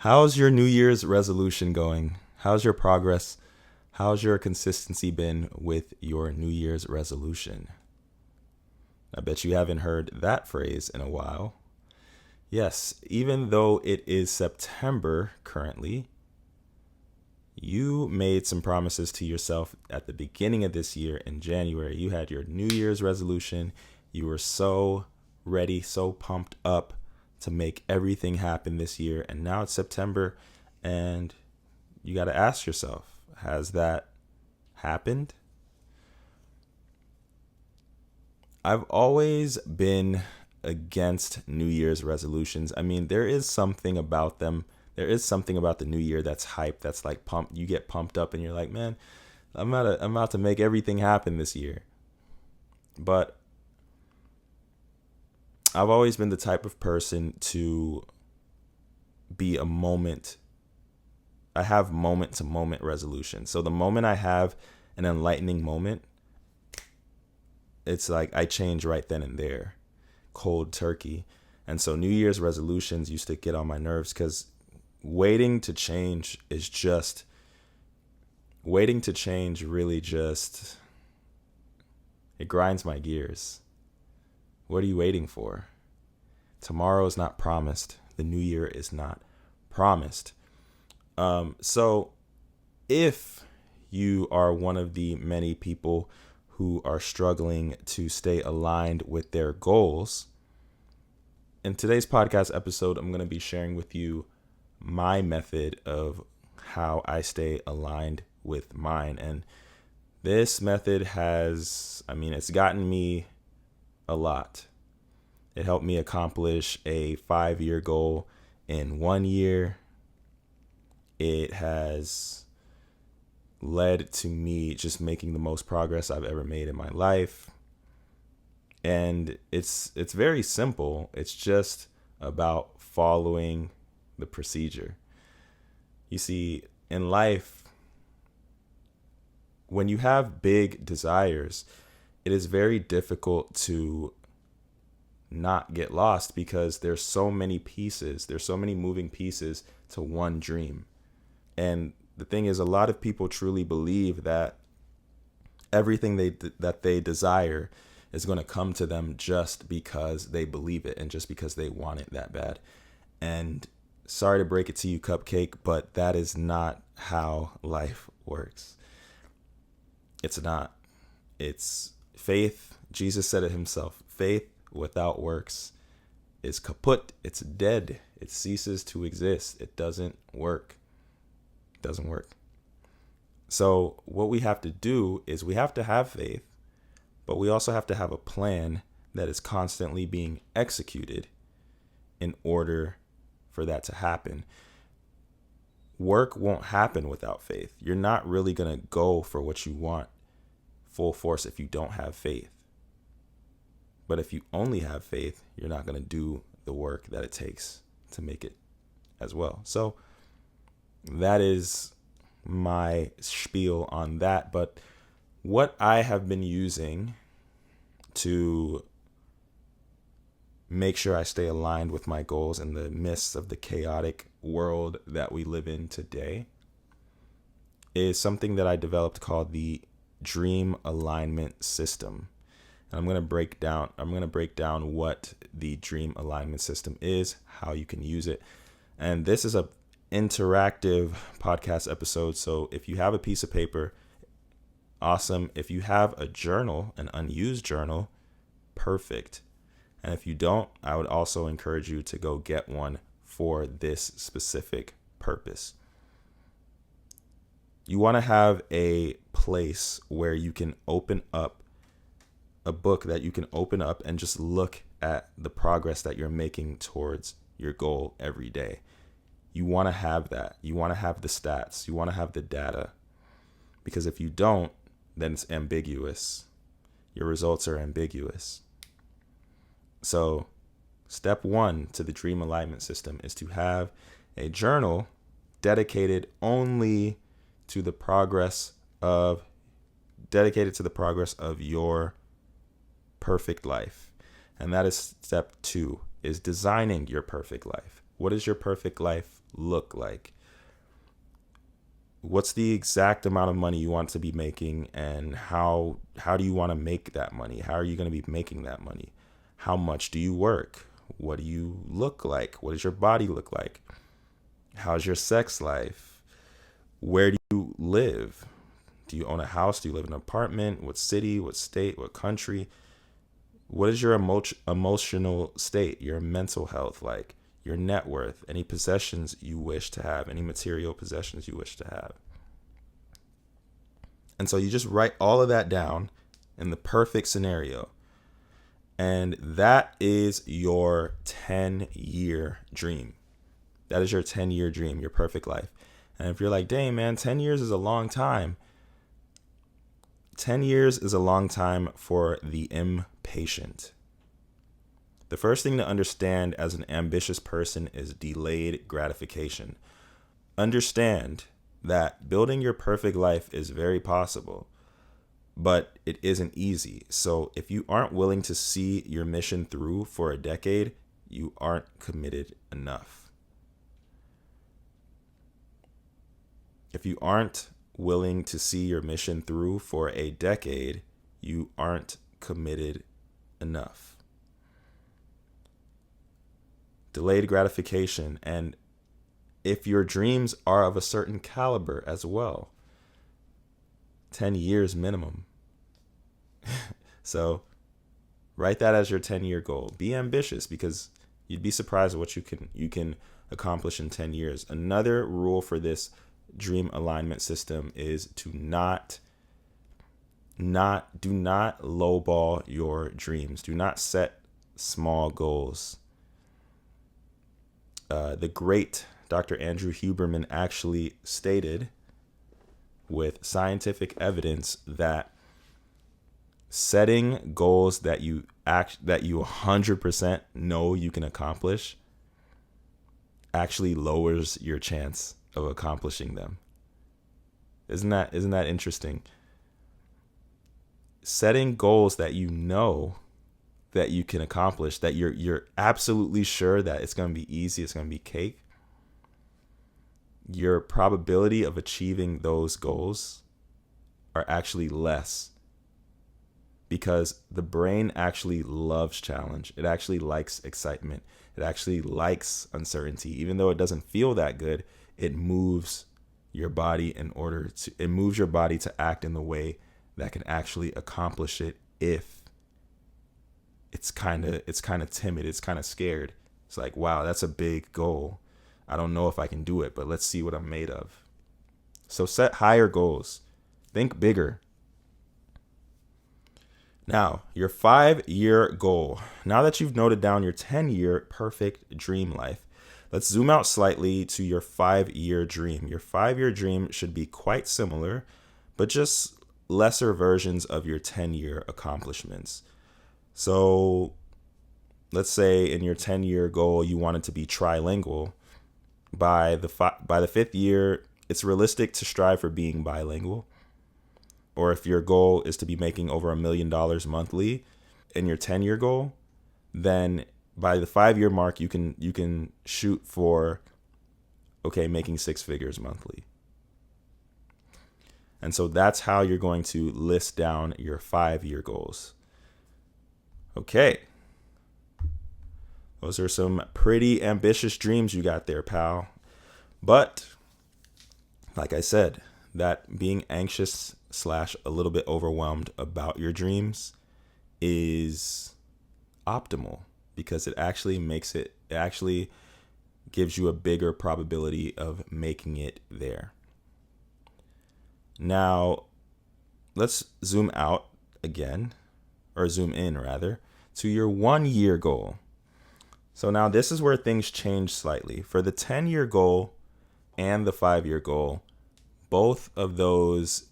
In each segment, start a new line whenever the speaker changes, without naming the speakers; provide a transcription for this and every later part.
How's your New Year's resolution going? How's your progress? How's your consistency been with your New Year's resolution? I bet you haven't heard that phrase in a while. Yes, even though it is September currently, you made some promises to yourself at the beginning of this year in January. You had your New Year's resolution. You were so ready, so pumped up to make everything happen this year. And now it's September, and you got to ask yourself, has that happened? I've always been against New Year's resolutions. I mean, there is something about them. There is something about the new year that's hype, that's like pumped. You get pumped up and you're like, man, I'm about to make everything happen this year. But I've always been the type of person to be a moment. I have moment to moment resolution. So the moment I have an enlightening moment, it's like I change right then and there, cold turkey. And so New Year's resolutions used to get on my nerves because waiting to change really just, it grinds my gears. What are you waiting for? Tomorrow is not promised. The new year is not promised. So if you are one of the many people who are struggling to stay aligned with their goals, in today's podcast episode, I'm going to be sharing with you my method of how I stay aligned with mine. And this method it's gotten me a lot. It helped me accomplish a 5-year goal in 1 year. It has led to me just making the most progress I've ever made in my life. And it's very simple. It's just about following the procedure. You see, in life, when you have big desires, it is very difficult to not get lost because there's so many moving pieces to one dream. And the thing is, a lot of people truly believe that everything that they desire is going to come to them just because they believe it and just because they want it that bad. And sorry to break it to you, Cupcake, but that is not how life works. It's not. It's faith. Jesus said it himself. Faith without works is kaput. It's dead. It ceases to exist. It doesn't work. It doesn't work. So what we have to do is we have to have faith, but we also have to have a plan that is constantly being executed in order for that to happen. Work won't happen without faith. You're not really going to go for what you want full force if you don't have faith. But if you only have faith, you're not going to do the work that it takes to make it as well. So that is my spiel on that. But what I have been using to make sure I stay aligned with my goals in the midst of the chaotic world that we live in today is something that I developed called the Dream Alignment System. And I'm going to break down what the Dream Alignment System is, how you can use it. And this is a interactive podcast episode. So if you have a piece of paper, awesome. If you have a journal, an unused journal, perfect. And if you don't, I would also encourage you to go get one for this specific purpose. You want to have a place where you can open up a book that you can open up and just look at the progress that you're making towards your goal every day. You want to have that. You want to have the stats. You want to have the data. Because if you don't, then it's ambiguous. Your results are ambiguous. So step 1 to the Dream Alignment System is to have a journal dedicated to the progress of your perfect life. And that is step 2, is designing your perfect life. What does your perfect life look like? What's the exact amount of money you want to be making, and how do you want to make that money? How are you going to be making that money? How much do you work? What do you look like? What does your body look like? How's your sex life? Where do you live? Do you own a house? Do you live in an apartment? What city? What state? What country? What is your emotional state, your mental health like, your net worth, any possessions you wish to have, any material possessions you wish to have? And so you just write all of that down in the perfect scenario. And that is your 10-year dream. That is your 10-year dream, your perfect life. And if you're like, dang, man, 10 years is a long time. 10 years is a long time for the impatient. The first thing to understand as an ambitious person is delayed gratification. Understand that building your perfect life is very possible, but it isn't easy. So if you aren't willing to see your mission through for a decade, you aren't committed enough. If you aren't willing to see your mission through for a decade, you aren't committed enough. Delayed gratification. And if your dreams are of a certain caliber as well, 10 years minimum. So write that as your 10-year goal. Be ambitious, because you'd be surprised at what you can accomplish in 10 years. Another rule for this dream alignment system is to do not lowball your dreams. Do not set small goals. The great Dr. Andrew Huberman actually stated, with scientific evidence, that setting goals that you 100% know you can accomplish actually lowers your chance of accomplishing them. Isn't that interesting? Setting goals that you know that you can accomplish, that you're absolutely sure that it's going to be easy, it's going to be cake. Your probability of achieving those goals are actually less, because the brain actually loves challenge. It actually likes excitement. It actually likes uncertainty. Even though it doesn't feel that good, it moves your body to act in the way that can actually accomplish it. If it's kind of timid, it's kind of scared. It's like, wow, that's a big goal. I don't know if I can do it, but let's see what I'm made of. So set higher goals. Think bigger. Now, your 5-year goal. Now that you've noted down your 10-year perfect dream life, let's zoom out slightly to your 5-year dream. Your 5-year dream should be quite similar, but just lesser versions of your 10-year accomplishments. So let's say in your 10-year goal, you wanted to be trilingual. By the 5th year, it's realistic to strive for being bilingual. Or if your goal is to be making over $1 million monthly in your 10-year goal, then by the 5-year mark, you can shoot for, making 6 figures monthly. And so that's how you're going to list down your 5-year goals. Okay. Those are some pretty ambitious dreams you got there, pal. But like I said, that being anxious / a little bit overwhelmed about your dreams is optimal, because it actually gives you a bigger probability of making it there. Now, let's zoom out again, or zoom in rather, to your 1-year goal. So now this is where things change slightly. For the 10-year goal and the 5-year goal, both of those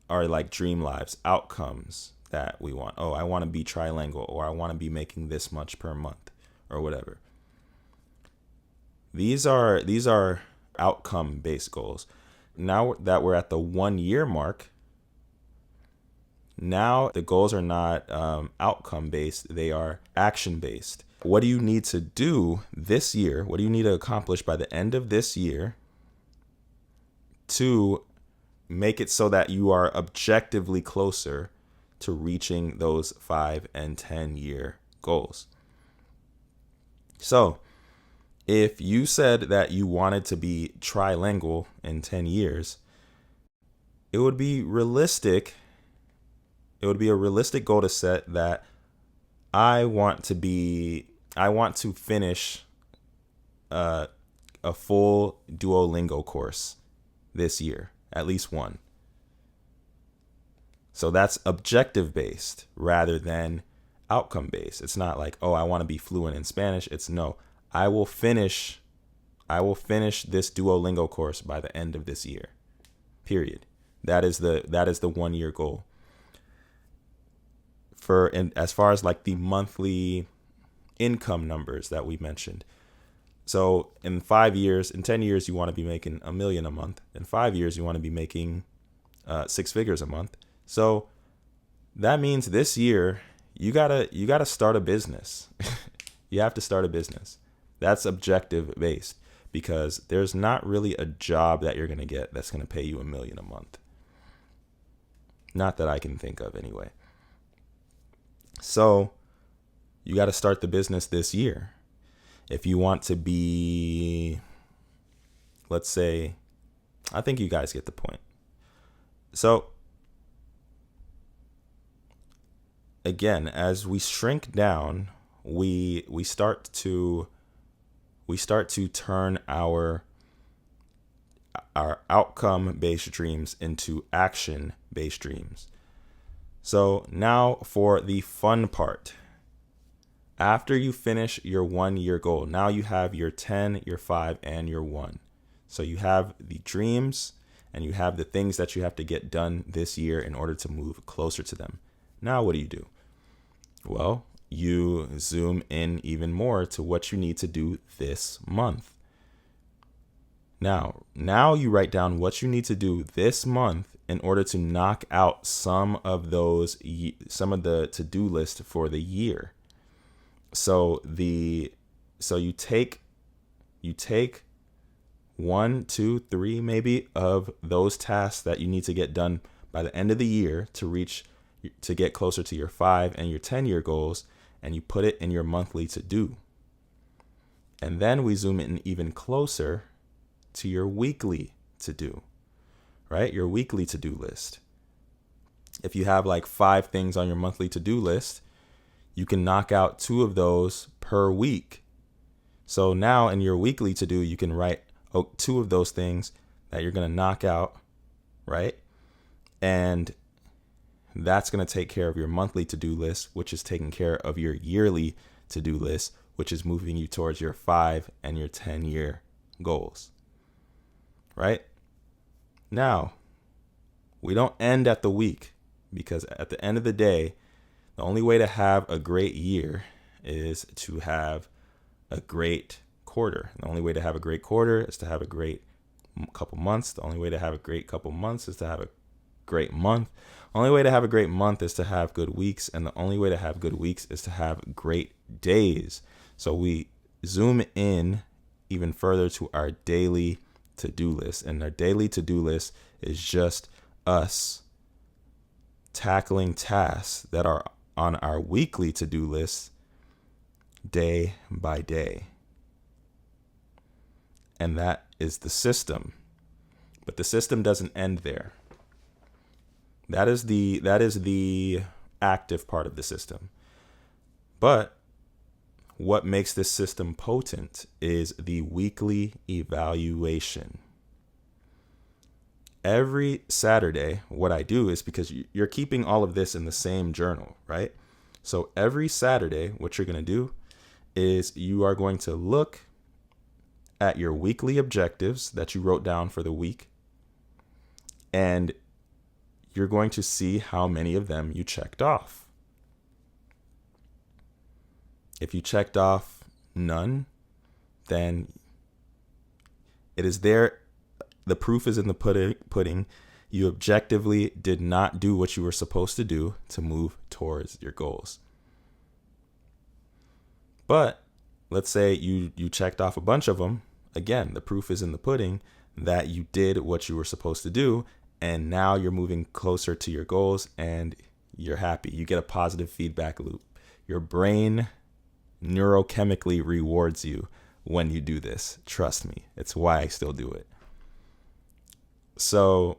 are like dream lives, outcomes that we want. Oh, I want to be trilingual, or I want to be making this much per month, or whatever. These are outcome-based goals. Now that we're at the 1-year mark, now the goals are not outcome-based, they are action-based. what do you need to do this year? What do you need to accomplish by the end of this year to make it so that you are objectively closer to reaching those 5 and 10-year goals? So if you said that you wanted to be trilingual in 10 years, it would be realistic. It would be a realistic goal to set that I want to finish a full Duolingo course this year, at least one. So that's objective based rather than outcome based. It's not like, oh, I want to be fluent in Spanish. It's no, I will finish this Duolingo course by the end of this year. Period. That is the 1 year goal. As far as like the monthly income numbers that we mentioned. So in 10 years, you want to be making $1 million a month. In 5 years, you want to be making 6 figures a month. So that means this year you gotta start a business. You have to start a business. That's objective based, because there's not really a job that you're gonna get that's gonna pay you $1 million a month. Not that I can think of anyway. So you got to start the business this year. If you want to be, let's say, I think you guys get the point. So again, as we shrink down, we start to turn our outcome-based dreams into action-based dreams. So now for the fun part. After you finish your 1 year goal, now you have your 10, your 5, and your 1. So you have the dreams and you have the things that you have to get done this year in order to move closer to them. Now what do? Well, you zoom in even more to what you need to do this month. Now you write down what you need to do this month in order to knock out some of the to-do list for the year. So you take 1, 2, 3 maybe of those tasks that you need to get done by the end of the year to get closer to your 5 and your 10-year goals, and you put it in your monthly to-do. And then we zoom in even closer to your weekly to-do, right? Your weekly to-do list. If you have like 5 things on your monthly to-do list, you can knock out 2 of those per week. So now in your weekly to-do, you can write 2 of those things that you're going to knock out, right? And that's going to take care of your monthly to-do list, which is taking care of your yearly to-do list, which is moving you towards your 5 and your 10-year goals, right? Now, we don't end at the week, because at the end of the day, the only way to have a great year is to have a great quarter. The only way to have a great quarter is to have a great couple months. The only way to have a great couple months is to have a great month. The only way to have a great month is to have good weeks. And the only way to have good weeks is to have great days. So we zoom in even further to our daily to-do list. And our daily to-do list is just us tackling tasks that are on our weekly to-do list day by day. And that is the system. But the system doesn't end there. That is the active part of the system. But what makes this system potent is the weekly evaluation. Every Saturday, what I do is, because you're keeping all of this in the same journal, right? So every Saturday, what you're going to do is you are going to look at your weekly objectives that you wrote down for the week, and you're going to see how many of them you checked off. If you checked off none, then it is there. The proof is in the pudding. You objectively did not do what you were supposed to do to move towards your goals. But let's say you checked off a bunch of them. Again, the proof is in the pudding that you did what you were supposed to do, and now you're moving closer to your goals and you're happy. You get a positive feedback loop. Your brain neurochemically rewards you when you do this. Trust me, it's why I still do it. So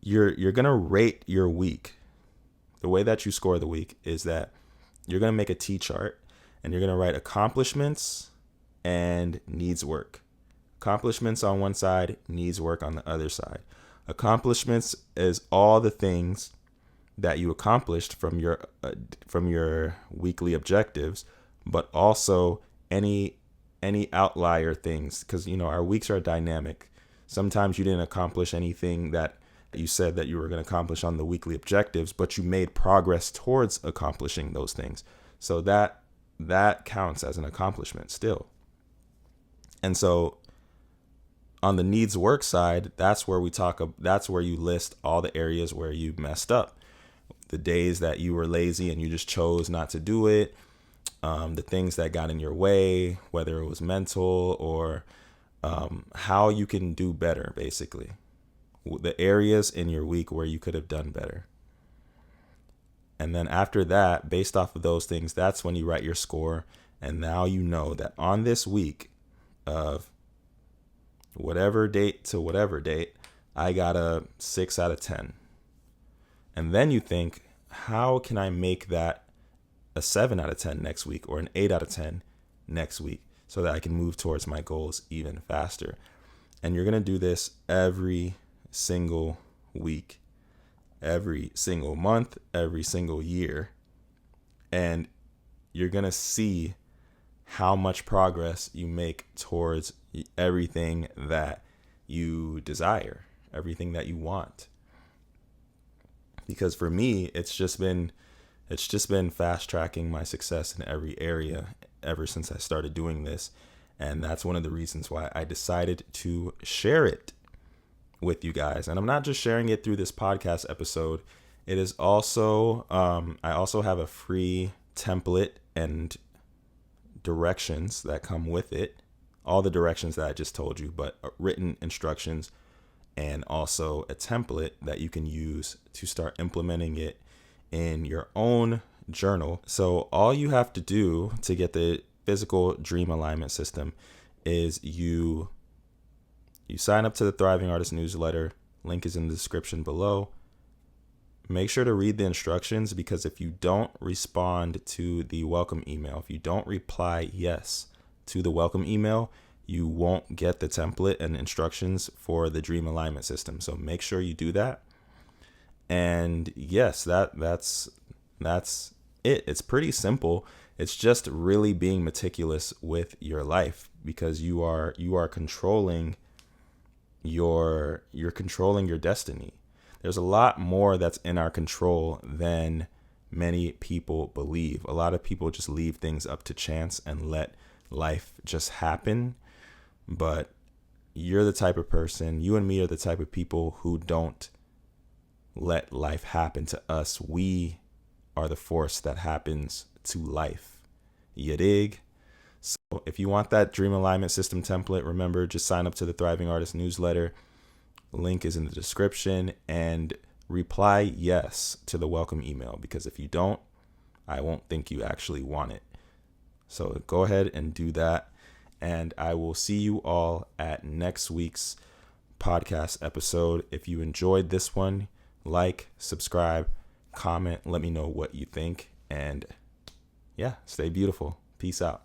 you're gonna rate your week. The way that you score the week is that you're gonna make a T chart and you're gonna write accomplishments and needs work. Accomplishments on one side, needs work on the other side. Accomplishments is all the things that you accomplished from your weekly objectives, but also any outlier things, because our weeks are dynamic. Sometimes you didn't accomplish anything that you said that you were going to accomplish on the weekly objectives, but you made progress towards accomplishing those things. So that counts as an accomplishment still. And so on the needs work side, that's where you list all the areas where you messed up. The days that you were lazy and you just chose not to do it, the things that got in your way, whether it was mental or how you can do better, basically. The areas in your week where you could have done better. And then after that, based off of those things, that's when you write your score. And now you know that on this week of whatever date to whatever date, I got a 6 out of 10. And then you think, how can I make that a 7 out of 10 next week or an 8 out of 10 next week so that I can move towards my goals even faster? And you're going to do this every single week, every single month, every single year. And you're going to see how much progress you make towards everything that you desire, everything that you want. Because for me, it's just been fast tracking my success in every area ever since I started doing this. And that's one of the reasons why I decided to share it with you guys. And I'm not just sharing it through this podcast episode. It is also, I also have a free template and directions that come with it. All the directions that I just told you, but written instructions and also a template that you can use to start implementing it in your own journal. So all you have to do to get the physical dream alignment system is you sign up to the Thriving Artist newsletter. Link is in the description below. Make sure to read the instructions, because if you don't respond to the welcome email, if you don't reply yes to the welcome email, you won't get the template and instructions for the dream alignment system. So make sure you do that. And yes, that's it. It's pretty simple. It's just really being meticulous with your life, because you are controlling you're controlling your destiny. There's a lot more that's in our control than many people believe. A lot of people just leave things up to chance and let life just happen. But you're the type of person, you and me are the type of people who don't let life happen to us. We are the force that happens to life. You dig? So if you want that dream alignment system template, remember, just sign up to the Thriving Artist newsletter. Link is in the description, and reply yes to the welcome email, because if you don't, I won't think you actually want it. So go ahead and do that. And I will see you all at next week's podcast episode. If you enjoyed this one, like, subscribe, comment, let me know what you think. And yeah, stay beautiful. Peace out.